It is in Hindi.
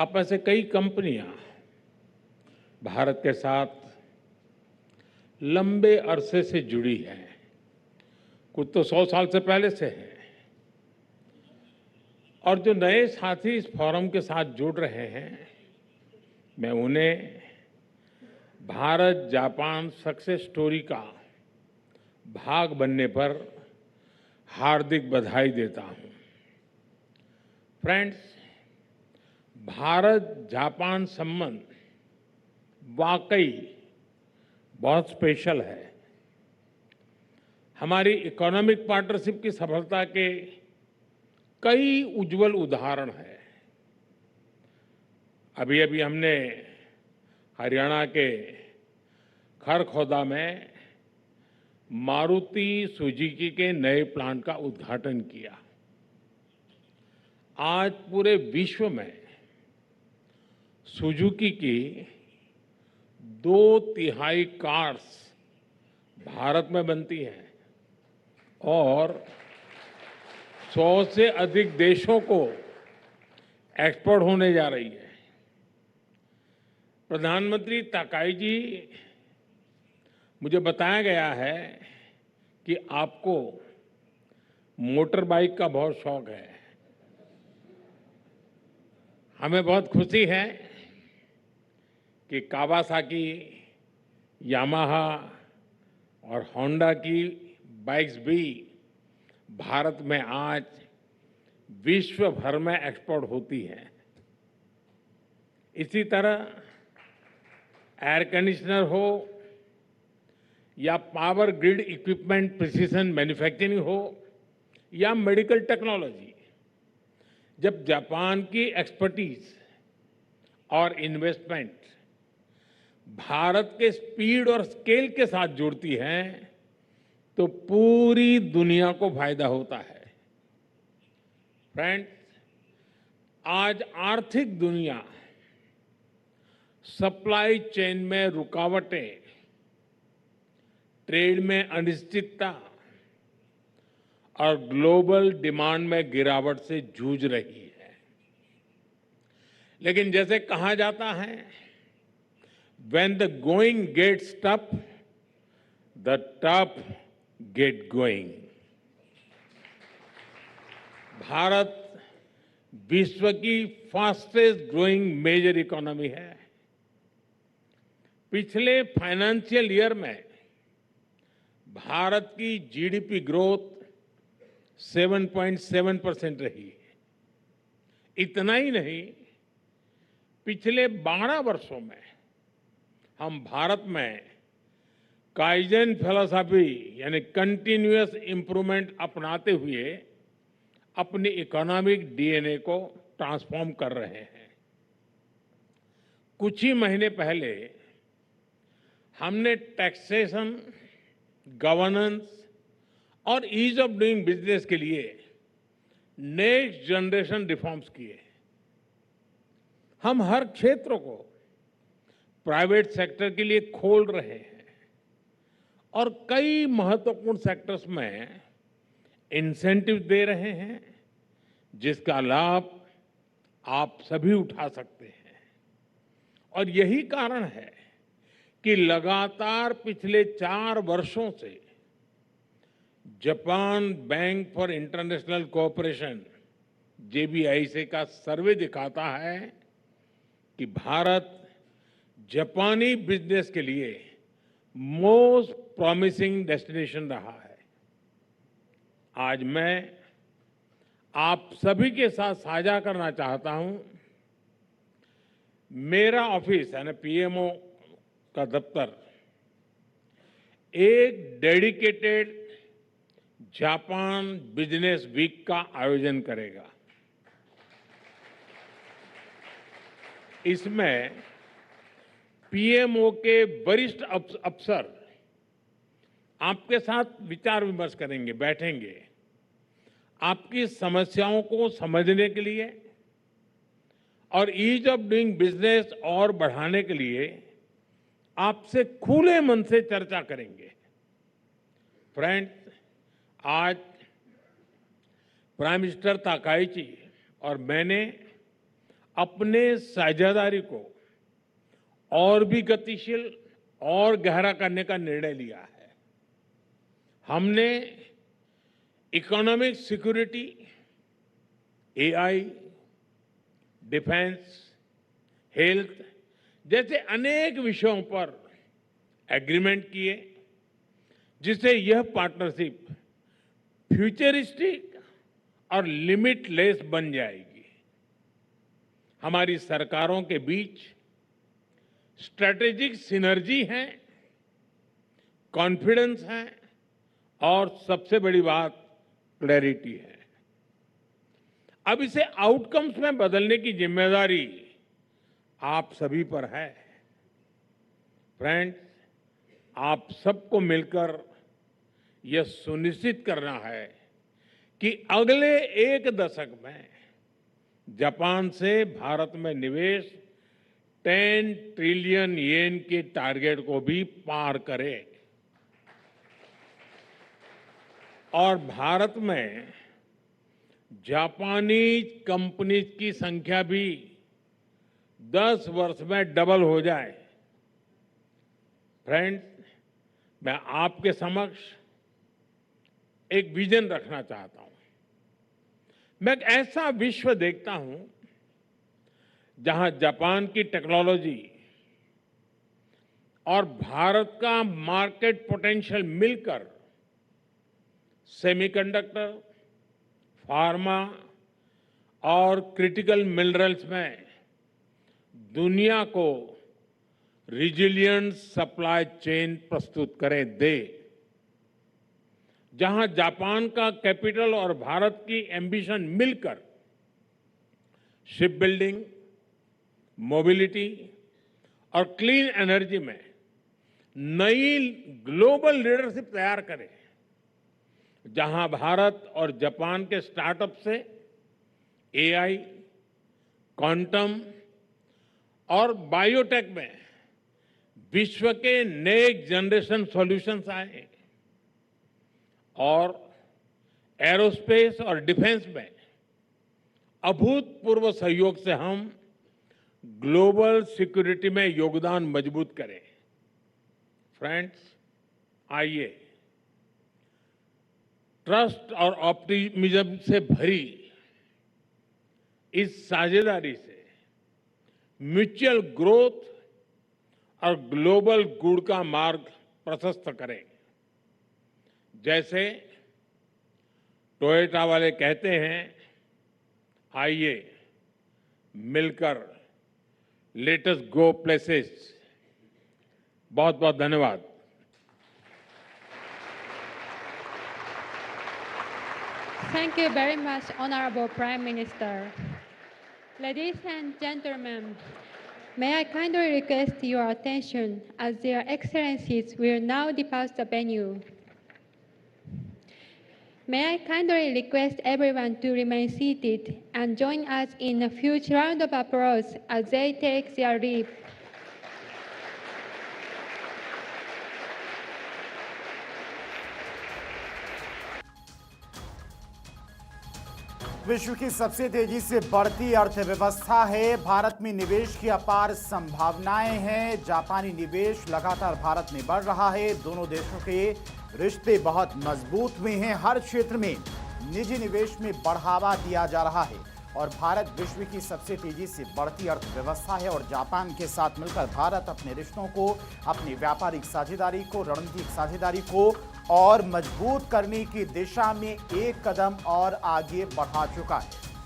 आप में से कई कंपनियां भारत के साथ लंबे अरसे से जुड़ी हैं। कुछ तो 100 साल से पहले से हैं। और जो नए साथी इस फोरम के साथ जुड़ रहे हैं, मैं उन्हें भारत जापान सक्सेस स्टोरी का भाग बनने पर हार्दिक बधाई देता हूं। फ्रेंड्स, भारत जापान संबंध वाकई बहुत स्पेशल है। हमारी इकोनॉमिक पार्टनरशिप की सफलता के कई उज्जवल उदाहरण हैं। अभी अभी हमने हरियाणा के खरखौदा में मारुति सुजुकी के नए प्लांट का उद्घाटन किया। आज पूरे विश्व में सुजुकी की 2/3 कार्स भारत में बनती हैं और 100 से अधिक देशों को एक्सपोर्ट होने जा रही है। प्रधानमंत्री ताकाई जी, मुझे बताया गया है कि आपको मोटर बाइक का बहुत शौक है। हमें बहुत खुशी है कि कावासाकी, यामाहा और होंडा की बाइक्स भी भारत में आज विश्व भर में एक्सपोर्ट होती हैं। इसी तरह एयर कंडीशनर हो या power grid equipment, precision manufacturing हो या मेडिकल टेक्नोलॉजी, जब जापान की एक्सपर्टीज और इन्वेस्टमेंट भारत के स्पीड और स्केल के साथ जुड़ती हैं तो पूरी दुनिया को फायदा होता है। फ्रेंड्स, आज आर्थिक दुनिया सप्लाई चेन में रुकावटें, ट्रेड में अनिश्चितता और ग्लोबल डिमांड में गिरावट से जूझ रही है। लेकिन जैसे कहा जाता है, when the going gets tough, the tough get going। Bharat विश्व की फास्टेस्ट ग्रोइंग मेजर इकोनॉमी है। पिछले फाइनेंशियल ईयर में भारत की जीडीपी ग्रोथ 7.7% रही। इतना ही नहीं, पिछले 12 वर्षों में हम भारत में काइजन फिलॉसफी यानी कंटिन्यूअस इंप्रूवमेंट अपनाते हुए अपनी इकोनॉमिक डीएनए को ट्रांसफॉर्म कर रहे हैं। कुछ ही महीने पहले हमने टैक्सेशन, गवर्नेंस और ईज ऑफ डूइंग बिजनेस के लिए नेक्स्ट जनरेशन रिफॉर्म्स किए। हम हर क्षेत्र को प्राइवेट सेक्टर के लिए खोल रहे हैं और कई महत्वपूर्ण सेक्टर्स में इंसेंटिव दे रहे हैं, जिसका लाभ आप सभी उठा सकते हैं। और यही कारण है कि लगातार पिछले 4 वर्षों से Japan bank for international cooperation JBIC का सर्वे दिखाता है कि भारत जापानी बिजनेस के लिए मोस्ट प्रॉमिसिंग डेस्टिनेशन रहा है। आज मैं आप सभी के साथ साझा करना चाहता हूं, मेरा ऑफिस यानी पीएमओ का दफ्तर एक डेडिकेटेड जापान बिजनेस वीक का आयोजन करेगा। इसमें पीएमओ के वरिष्ठ अफसर आपके साथ विचार विमर्श करेंगे, बैठेंगे। आपकी समस्याओं को समझने के लिए और ईज ऑफ डूइंग बिजनेस और बढ़ाने के लिए आपसे खुले मन से चर्चा करेंगे। फ्रेंड्स, आज प्राइम मिनिस्टर ताकाई जी और मैंने अपने साझेदारी को और भी गतिशील और गहरा करने का निर्णय लिया है। हमने economic security, AI, defence, health जैसे अनेक विषयों पर एग्रीमेंट किए, जिससे यह पार्टनरशिप फ्यूचरिस्टिक और लिमिटलेस बन जाएगी। हमारी सरकारों के बीच स्ट्रैटेजिक सिनर्जी है, कॉन्फिडेंस है और सबसे बड़ी बात क्लैरिटी है। अब इसे आउटकम्स में बदलने की जिम्मेदारी आप सभी पर है। फ्रेंड्स, आप सबको मिलकर यह सुनिश्चित करना है कि अगले एक दशक में जापान से भारत में निवेश 10 ट्रिलियन येन के टारगेट को भी पार करे और भारत में जापानी कंपनीज की संख्या भी 10 वर्ष में डबल हो जाए। फ्रेंड्स, मैं आपके समक्ष एक विजन रखना चाहता हूं। मैं एक ऐसा विश्व देखता हूं जहां जापान की टेक्नोलॉजी और भारत का मार्केट पोटेंशियल मिलकर सेमीकंडक्टर, फार्मा और क्रिटिकल मिनरल्स में दुनिया को रिजिलिएंट सप्लाई चेन प्रस्तुत करें दे। जहां जापान का कैपिटल और भारत की एम्बिशन मिलकर शिप बिल्डिंग, मोबिलिटी और क्लीन एनर्जी में नई ग्लोबल लीडरशिप तैयार करें, जहां भारत और जापान के स्टार्टअप से एआई, क्वांटम और बायोटेक में विश्व के नेक्स्ट जनरेशन सॉल्यूशंस आए और एरोस्पेस और डिफेंस में अभूतपूर्व सहयोग से हम ग्लोबल सिक्योरिटी में योगदान मजबूत करें। फ्रेंड्स, आइए ट्रस्ट और ऑप्टिमिज्म से भरी इस साझेदारी से म्यूचुअल ग्रोथ और ग्लोबल गुड का मार्ग प्रशस्त करें। जैसे टोयोटा वाले कहते हैं, आइए मिलकर लेट अस गो प्लेसेस। बहुत बहुत धन्यवाद। Thank you very much, Honorable Prime Minister. Ladies and gentlemen, may I kindly request your attention as their excellencies will now depart the venue. May I kindly request everyone to remain seated and join us in a huge round of applause as they take their leave. विश्व की सबसे तेजी से बढ़ती अर्थव्यवस्था है। भारत में निवेश की अपार संभावनाएं हैं। जापानी निवेश लगातार भारत में बढ़ रहा है। दोनों देशों के रिश्ते बहुत मजबूत हुए हैं। हर क्षेत्र में निजी निवेश में बढ़ावा दिया जा रहा है और भारत विश्व की सबसे तेजी से बढ़ती अर्थव्यवस्था है और जापान के साथ मिलकर भारत अपने रिश्तों को, अपनी व्यापारिक साझेदारी को, रणनीतिक साझेदारी को और मजबूत करने की दिशा में एक कदम और आगे बढ़ा चुका है।